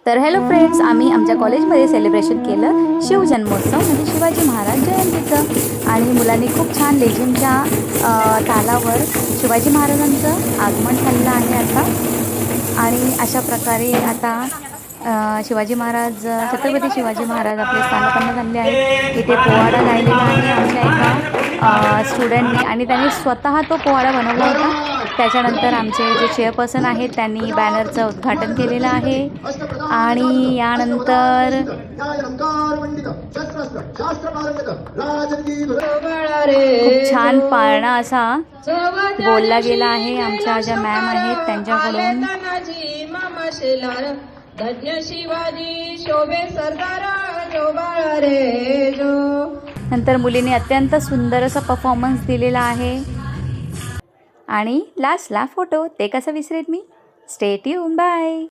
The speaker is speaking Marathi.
तर हॅलो फ्रेंड्स, आम्ही आमच्या कॉलेजमध्ये सेलिब्रेशन केलं शिवजन्मोत्सव म्हणजे शिवाजी महाराज जयंतीचं. आणि मुलांनी खूप छान लेझिमच्या तालावर शिवाजी महाराजांचं आगमन झालेलं आहे आता. आणि अशा प्रकारे आता शिवाजी महाराज छत्रपती शिवाजी महाराज आपले स्थानपन्न झाले आहेत. इथे पोवाडा गायलेला आहे आमच्या एका स्टुडंटनी, आणि त्यांनी स्वतः तो पोवाडा बनवला होता. त्याच्यानंतर आमचे जे चेअरपर्सन आहेत त्यांनी बॅनरचं उद्घाटन केलेलं आहे. आणि यानंतर खूप छान पाळणा असा बोलला गेला आहे आमच्या ज्या मॅम आहेत त्यांच्याकडून. नंतर मुलीने अत्यंत सुंदर असा परफॉर्मन्स दिलेला आहे. आणि लास्टला फोटो, ते कसं विसरेन मी. Stay tune, bye.